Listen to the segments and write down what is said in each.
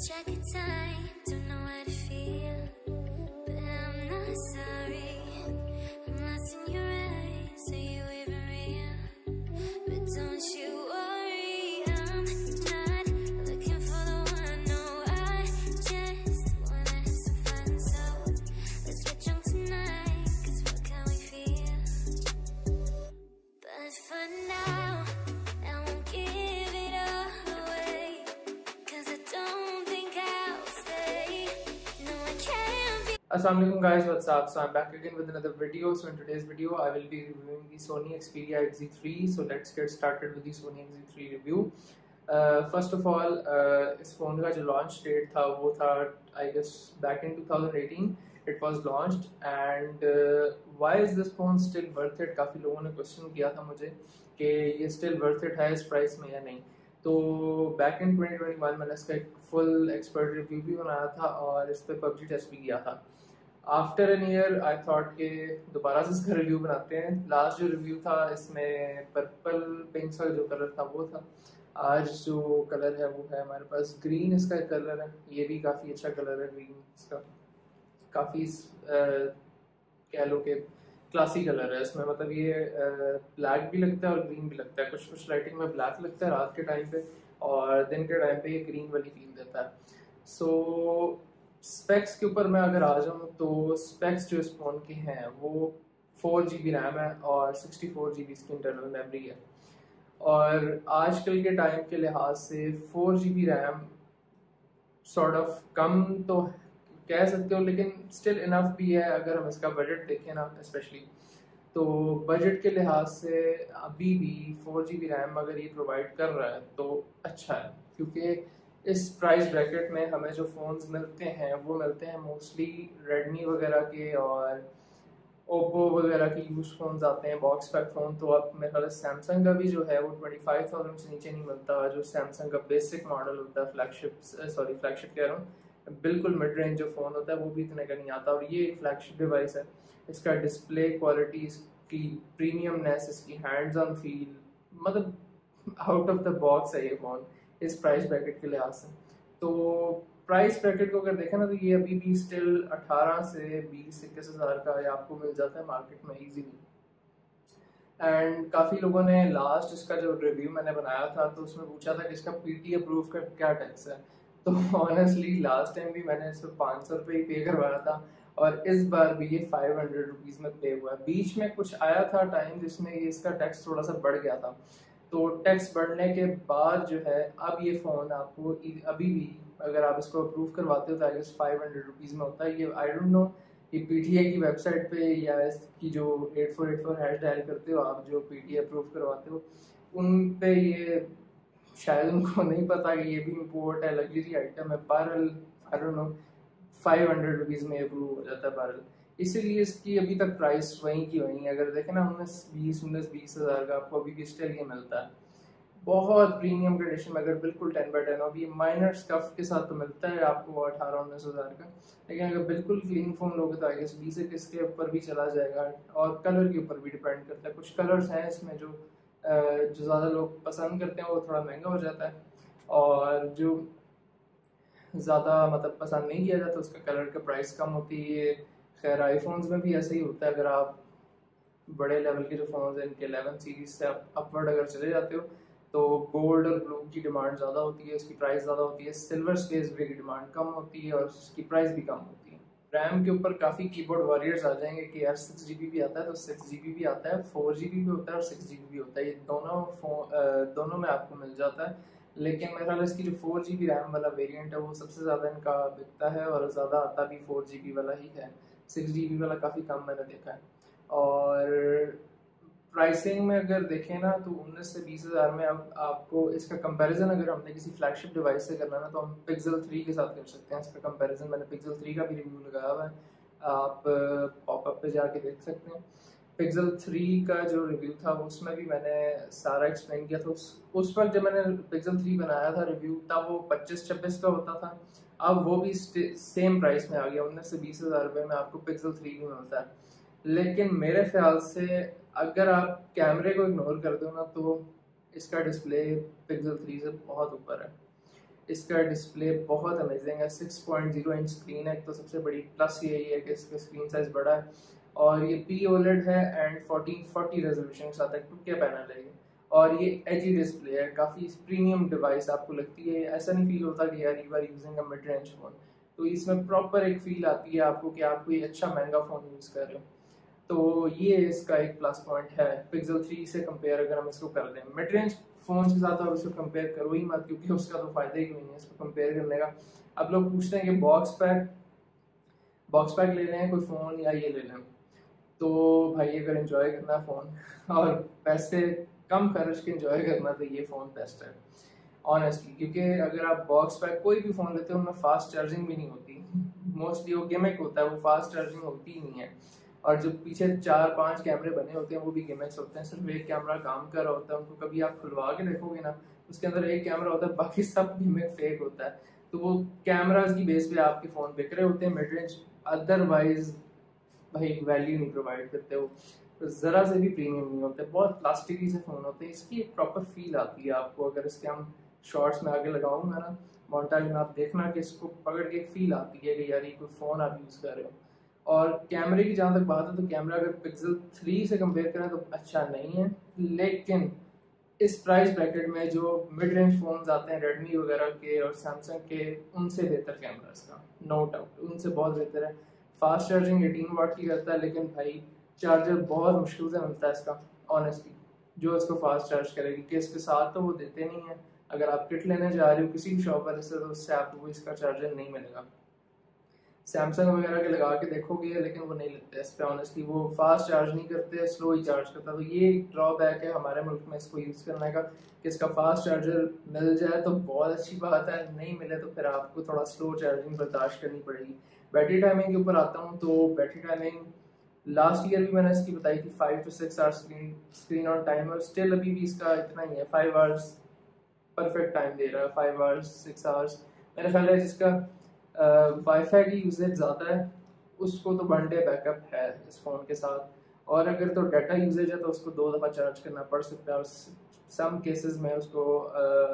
lost track of time, don't know how to feel, but I'm not sorry. I'm lost in your eyes, are you even real? But don't you worry, I'm not looking for the one, no, I just wanna have some fun. So let's get drunk tonight, cause fuck how we feel. But for now, I won't give it all away, cause I don't think I'll stay. No, I can't be. Assalamu alaikum guys, what's up? So I'm back again with another video. So in today's video I will be reviewing the Sony Xperia XZ3. So let's get started with the Sony XZ3 review. First of all, इस phone का जो launch date था वो था I guess back in 2018 it was launched. And why is this phone still worth it? काफ़ी लोगों ने question किया था मुझे कि ये still worth it है इस प्राइस में या नहीं. तो बैक इन 2021 मैंने इसका एक फुल एक्सपर्ट रिव्यू भी बनाया था और इस पर PUBG टेस्ट भी किया था. After an year I thought कि दोबारा से इसका रिव्यू बनाते हैं. लास्ट जो रिव्यू था इसमें पर्पल पिंक का जो कलर था वो था. आज जो कलर है वो है हमारे पास ग्रीन. इसका एक कलर है, ये भी काफ़ी अच्छा कलर है ग्रीन. इसका काफ़ी कह लो कि क्लासी कलर है. इसमें मतलब ये ब्लैक भी लगता है और ग्रीन भी लगता है. कुछ कुछ लाइटिंग में ब्लैक लगता है रात के टाइम पे और दिन के टाइम पे ये ग्रीन वाली फील देता है. सो स्पेक्स के ऊपर मैं अगर आ जाऊँ तो स्पेक्स जो इस फ़ोन के हैं वो 4 GB रैम है और 64 GB इसकी इंटरनल मेमोरी है. और आजकल के टाइम के लिहाज से 4 GB रैम सॉर्ट ऑफ कम तो कह सकते हो, लेकिन स्टिल इनफ भी है अगर हम इसका बजट देखें ना. स्पेशली तो बजट के लिहाज से अभी भी 4 GB रैम अगर ये प्रोवाइड कर रहा है तो अच्छा है, क्योंकि इस प्राइस ब्रैकेट में हमें जो फ़ोन्स मिलते हैं वो मिलते हैं मोस्टली रेडमी वगैरह के और ओप्पो वगैरह के यूज फ़ोन्स आते हैं बॉक्स पैक फ़ोन. तो अब मेरे ख्याल सैमसंग का भी जो है वो 25,000 से नीचे नहीं मिलता. जो सैमसंग का बेसिक मॉडल होता है फ्लैगशिप कह रहा हूँ, बिल्कुल मिड रेंज जो फ़ोन होता है वो भी इतने का नहीं आता. और ये एक फ्लैगशिप डिवाइस है. इसका डिस्प्ले क्वालिटी, इसकी प्रीमियमनेस, इसकी हैंड्स ऑन फील, मतलब आउट ऑफ द बॉक्स है ये फ़ोन इस प्राइस ब्रैकेट के लिहाज से. तो प्राइस ब्रैकेट को अगर देखें ना तो ये अभी भी स्टिल 18 से 20-21 हज़ार का आपको मिल जाता है मार्केट में इजीली. एंड काफ़ी लोगों ने लास्ट इसका जो रिव्यू मैंने बनाया था तो उसमें पूछा था कि इसका PT अप्रूव का क्या टैक्स है. तो ऑनेस्टली लास्ट टाइम भी मैंने इस पर 500 रुपये ही पे करवाया था और इस बार भी ये 500 रुपीज़ में पे हुआ है. बीच में कुछ आया था टाइम जिसमें ये इसका टैक्स थोड़ा सा बढ़ गया था. तो टैक्स बढ़ने के बाद जो है अब ये फ़ोन आपको अभी भी अगर आप इसको अप्रूव करवाते हो तो आई गेस 500 रुपीज़ में होता है. ये आई डोंट नो ये PTA की वेबसाइट पे या इसकी जो 8484 हैश डायल करते हो आप, जो PTA अप्रूव करवाते हो उन पे ये शायद उनको नहीं पता कि ये भी इम्पोर्ट है, लग्जरी आइटम है. बहरहाल आई डोंट नो 500 रुपीज़ में अप्रूव हो जाता है बहरहाल. इसीलिए इसकी अभी तक प्राइस वहीं की वहीं. अगर देखें ना 19-20 हज़ार का आपको अभी भी स्टिल ये मिलता है. बहुत प्रीमियम कंडीशन में अगर बिल्कुल 10/10 अभी माइनर स्टफ के साथ तो मिलता है आपको 18-19 हज़ार का. लेकिन अगर बिल्कुल क्लीन फोन लोगे तो आई गेस 20-21 के ऊपर भी चला जाएगा. और कलर के ऊपर भी डिपेंड करता है. कुछ कलर्स हैं इसमें जो ज़्यादा लोग पसंद करते हैं वो थोड़ा महंगा हो जाता है और जो ज़्यादा मतलब पसंद नहीं किया जाता उसका कलर का प्राइस कम होती है. खैर आईफोन्स में भी ऐसा ही होता है. अगर आप बड़े लेवल के जो फ़ोन्स हैं इनके 11 सीरीज से अपवर्ड अगर चले जाते हो तो गोल्ड और ब्लू की डिमांड ज़्यादा होती है, उसकी प्राइस ज़्यादा होती है. सिल्वर स्पेस ग्रे की डिमांड कम होती है और उसकी प्राइस भी कम होती है. रैम के ऊपर काफ़ी कीबोर्ड वॉरियर्स आ जाएंगे कि यार 6 GB भी आता है तो 6 GB भी आता है, 4 GB भी होता है और 6 GB भी होता है. ये दोनों में आपको मिल जाता है. लेकिन मेरे ख्याल इसकी जो 4 GB रैम वाला वेरिएंट है वो सबसे ज़्यादा इनका बिकता है और ज़्यादा आता भी 4 GB वाला ही है. 6 GB वाला काफ़ी कम मैंने देखा है. और प्राइसिंग में अगर देखें ना तो 19 से 20 हज़ार में अब आपको इसका कंपैरिजन अगर हमने किसी फ्लैगशिप डिवाइस से करना ना तो हम Pixel 3 के साथ कर सकते हैं. इसका कंपैरिजन मैंने Pixel 3 का भी रिव्यू लगाया हुआ है, आप पॉपअप पे जाके देख सकते हैं. Pixel 3 का जो रिव्यू था उसमें भी मैंने सारा एक्सप्लेन किया था. उस वक्त जब मैंने Pixel 3 बनाया था रिव्यू तब वो 25-26 का होता था. अब वो भी सेम प्राइस में आ गया. 19 से 20 हज़ार रुपये में आपको Pixel 3 भी मिलता है. लेकिन मेरे ख्याल से अगर आप कैमरे को इग्नोर कर दो ना तो इसका डिस्प्ले Pixel 3 से बहुत ऊपर है. इसका डिस्प्ले बहुत अमेजिंग है, 6.0 इंच स्क्रीन है, तो सबसे बड़ी प्लस यही है कि इसका स्क्रीन साइज बड़ा है और ये POLED है एंड 1440 रेजोल्यूशन के साथ एक टुक्के पैनल है और ये एजी डिस्प्ले है, काफ़ी प्रीमियम डिवाइस आपको लगती है, ऐसा नहीं फील होता कि यार you are using a mid range phone, तो इसमें प्रॉपर एक फील आती है आपको कि आप कोई अच्छा महंगा फ़ोन यूज़ कर रहे हो। तो ये इसका एक प्लस पॉइंट है पिक्सल 3 से कंपेयर अगर हम इसको कर लें। मिड रेंज फ़ोन के साथ आप इसको कंपेयर करो ही मत, क्योंकि उसका तो फ़ायदा ही नहीं है इसको कंपेयर करने का। अब लोग पूछते हैं कि बॉक्स पैक ले लें कोई फ़ोन या ये ले लें, तो भाई अगर एंजॉय करना फ़ोन और पैसे कम खर्च के एंजॉय करना तो ये फ़ोन बेस्ट है ऑनेस्टली, क्योंकि अगर आप बॉक्स पैक कोई भी फ़ोन लेते हो उनमें फास्ट चार्जिंग भी नहीं होती, मोस्टली वो गिमिक होता है, वो फास्ट चार्जिंग होती ही नहीं है। और जो पीछे 4-5 कैमरे बने होते हैं वो भी गिमिक्स होते हैं, सिर्फ एक कैमरा काम कर रहा होता है, उनको कभी आप खुलवा के देखोगे ना उसके अंदर एक कैमरा होता है, बाकी सब गिमिक फेक होता है। तो वो कैमराज की बेस पे आपके फ़ोन बिक रहे होते हैं मिड रेंज, अदरवाइज भाई वैल्यू नहीं प्रोवाइड करते हो, तो ज़रा से भी प्रीमियम नहीं होते, बहुत प्लास्टिकी से फ़ोन होते हैं। इसकी एक प्रॉपर फील आती है आपको, अगर इसके हम शॉर्ट्स में आगे लगाऊंगा ना मोन्टाज में, आप देखना कि इसको पकड़ के एक फील आती है कि यार ये कोई फ़ोन आप यूज़ कर रहे हो। और कैमरे की जहाँ तक बात है तो कैमरा अगर पिक्सल 3 से कंपेयर करें तो अच्छा नहीं है, लेकिन इस प्राइस ब्रैकेट में जो मिड रेंज फ़ोन्स आते हैं रेडमी वगैरह के और सैमसंग के, उनसे बेहतर कैमरा इसका, नो डाउट उनसे बहुत बेहतर है। फास्ट चार्जिंग 18 वाट की करता है, लेकिन भाई चार्जर बहुत मुश्किल से मिलता है इसका ऑनेस्टली, जो इसको फास्ट चार्ज करेगी, कि इसके साथ तो वो देते नहीं है। अगर आप किट लेने जा रहे हो किसी भी शॉप वाले से तो उससे आपको इसका चार्जर नहीं मिलेगा। सैमसंग वगैरह के लगा के देखोगे लेकिन वो नहीं लेते इस पे ऑनेस्टली, वो फास्ट चार्ज नहीं करते, स्लो ही चार्ज करता। तो ये एक ड्रॉबैक है हमारे मुल्क में इसको यूज़ करने का, कि इसका फास्ट चार्जर मिल जाए तो बहुत अच्छी बात है, नहीं मिले तो फिर आपको थोड़ा स्लो चार्जिंग बर्दाश्त करनी पड़ेगी। बैटरी टाइमिंग के ऊपर आता हूँ, तो बैटरी टाइमिंग लास्ट ईयर भी मैंने इसकी बताई थी 5 to 6 hours screen on time, और स्टिल अभी भी इसका इतना ही है, 5 आवर्स परफेक्ट टाइम दे रहा है, 5 आवर्स 6 आवर्स। मेरा ख्याल है जिसका वाईफाई की यूजेज ज़्यादा है उसको तो 1 डे बैकअप है इस फ़ोन के साथ, और अगर तो डाटा यूजेज है तो उसको 2 दफ़ा चार्ज करना पड़ सकता है, और सम केसेस में उसको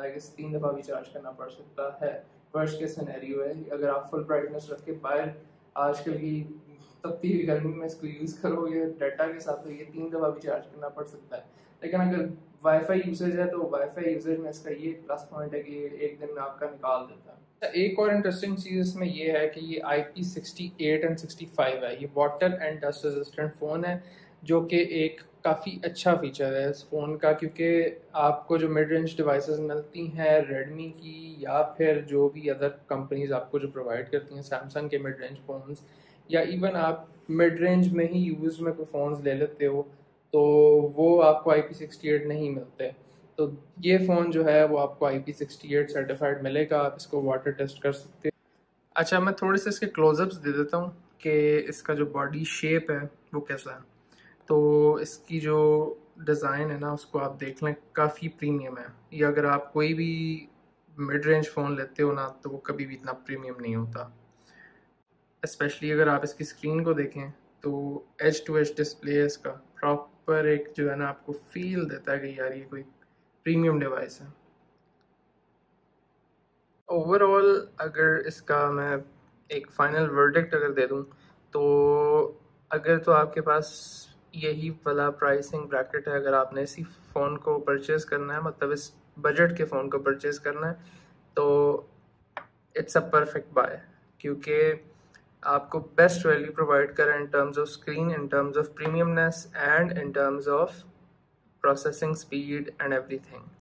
आई गेस 3 दफ़ा भी चार्ज करना पड़ सकता है। वर्स्ट के सिनेरियो है, अगर आप फुल ब्राइटनेस रख के बाहर आजकल की तपती हुई गर्मी में इसको यूज़ करोगे डाटा के साथ तो ये 3 दफ़ा भी चार्ज करना पड़ सकता है। लेकिन अगर वाईफाई यूसेज है तो वाईफाई यूसेज में इसका ये प्लस पॉइंट है कि एक दिन में आपका निकाल देता है। एक और इंटरेस्टिंग चीज़ इसमें ये है कि ये IP68 एंड 65 है, ये water and dust resistant phone है, जो कि एक काफ़ी अच्छा फीचर है इस फ़ोन का, क्योंकि आपको जो मिड रेंज डिवाइसेस मिलती हैं रेडमी की या फिर जो भी अदर कंपनीज आपको जो प्रोवाइड करती हैं, सैमसंग के मिड रेंज फ़ोन्स, या इवन आप मिड रेंज में ही यूज में कोई फ़ोन्स ले लेते हो तो वो आपको IP68 नहीं मिलते। तो ये फ़ोन जो है वो आपको IP68 सर्टिफाइड मिलेगा, आप इसको वाटर टेस्ट कर सकते हैं। अच्छा, मैं थोड़े से इसके क्लोजअप्स दे देता हूँ कि इसका जो बॉडी शेप है वो कैसा है। तो इसकी जो डिज़ाइन है ना उसको आप देख लें, काफ़ी प्रीमियम है। ये अगर आप कोई भी मिड रेंज फ़ोन लेते हो ना तो वो कभी भी इतना प्रीमियम नहीं होता, स्पेशली अगर आप इसकी स्क्रीन को देखें तो एज टू एज डिस्प्ले है इसका, प्रॉपर एक जो है ना आपको फील देता है कि यार ये कोई प्रीमियम डिवाइस है। ओवरऑल अगर इसका मैं एक फाइनल वर्डिक्ट अगर दे दूं तो अगर तो आपके पास यही वाला प्राइसिंग ब्रैकेट है, अगर आपने इसी फ़ोन को परचेज़ करना है, मतलब इस बजट के फ़ोन को परचेज़ करना है, तो इट्स अ परफेक्ट बाय, क्योंकि आपको बेस्ट वैल्यू प्रोवाइड करें in terms of screen, in terms of premiumness and in terms of processing speed and everything.